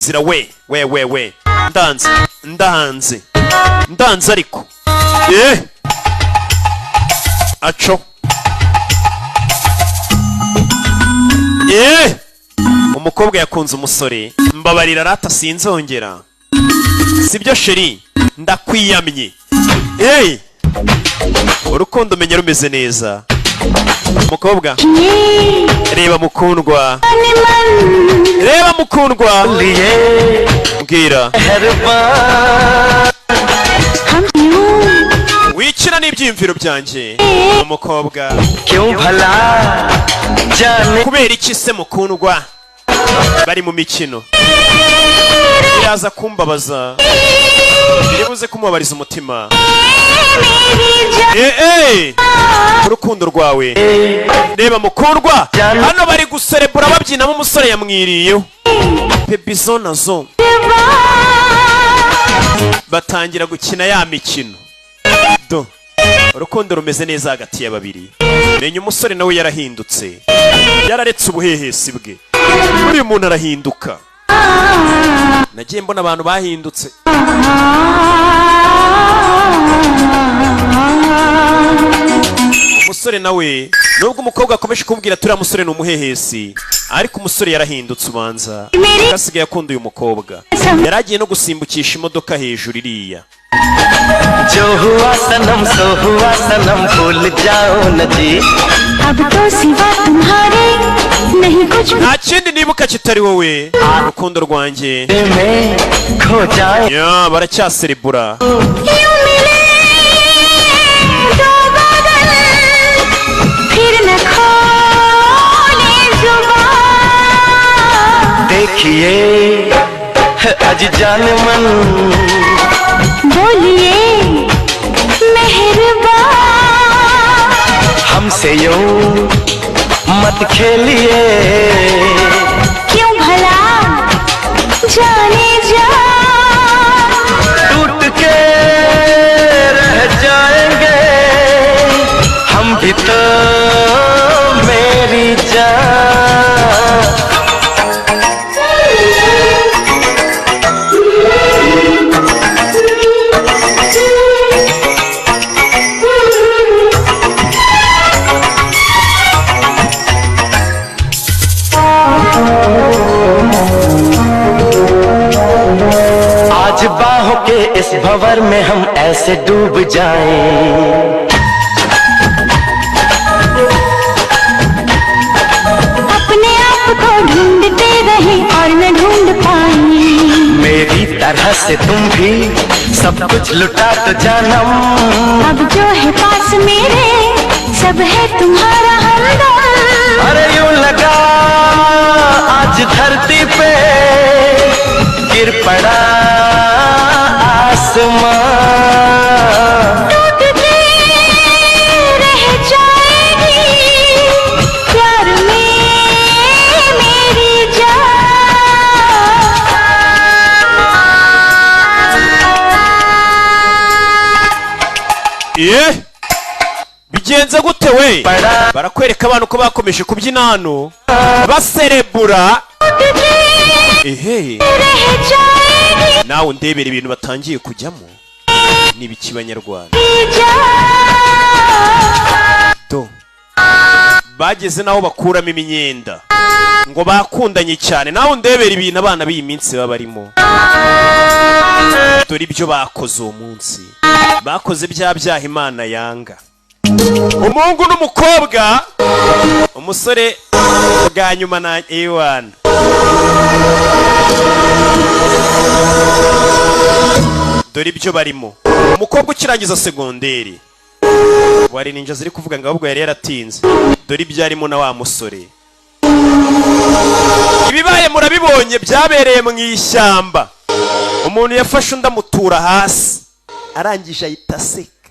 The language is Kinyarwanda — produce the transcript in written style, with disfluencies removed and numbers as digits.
zira we ndanze ariko aco umukobwa yakunze umusore mbabarira rata sinzongera sibyo sheri ndakwiyamye urukundo menya rumeze neza umukobwa reba mukundwa mbwira wikina n'ibyiyumviro byanjye umukobwa kubera iki se mukundwa bari mu mikino biraza kumbabaza biribuze kumubabariza umutima urukundo rwawe reba mukundwa hano bari guserebura babyinamo umusore yamwiriyeho pebizo nazo batangira gukina ya mikino do urukundo rumeze neza hagati ya babiri menya umusore nawe yarahindutse yararetse ubuhehesi bwe buri muntu arahinduka nagiye mbona abantu bahindutse umusore nawe nubwo umukobwa akomeje kumbwira turiya musore ni umuhehesi ariko umusore yarahindutse ubanza asigaye akunda uyu mukobwa yaragiye no gusimbukisha imodoka hejuru iriya जो हुआ सनम सो हुआ सनम भूल जाओ न जी अब तो सिवा तुम्हारे नहीं कुछ nta kindi nibuka kitari wowe urukundo rwanjye खो जाए ya baracyaserebura देखिए आज जान मन बोलिए मेहरबान हमसे यूं मत खेलिए क्यों भला जाने जा टूट के रह जाएंगे हम भी तो मेरी जान आज बाहों के इस भंवर में हम ऐसे डूब जाएं अपने आप को ढूंढते रहे और न ढूंढ पाए मेरी तरह से तुम भी सब कुछ लुटा तो जानम अब जो है पास मेरे सब है तुम्हारा हमदम अरे यूं लगा आज धरती पे गिर पड़ा आसमान टूटते रह जाएगी प्यार में मेरी जान bigenze gute we barakwereka abantu ko bakomeje kubyina hano baserebura nawe undebera ibintu batangiye kujyamo n'ibiki banyarwanda do bageze naho bakuramo imyenda ngo bakundanye cyane nawe undebera ibintu abana b'iyi minsi baba barimo dore ibyo bakoze uwo munsi bakoze bya byaha Imana yanga umuhungu n'umukobwa umusore bwa nyuma na A1 dore ibyo barimo umukobwa ukirangiza segonderi wari ninja ziri kuvuga ngo ahubwo yari yaratinze dore ibyo arimo na wa musore ibibaye murabibonye byabereye mu ishyamba umuntu yafashe undi amutura hasi arangije ahita aseka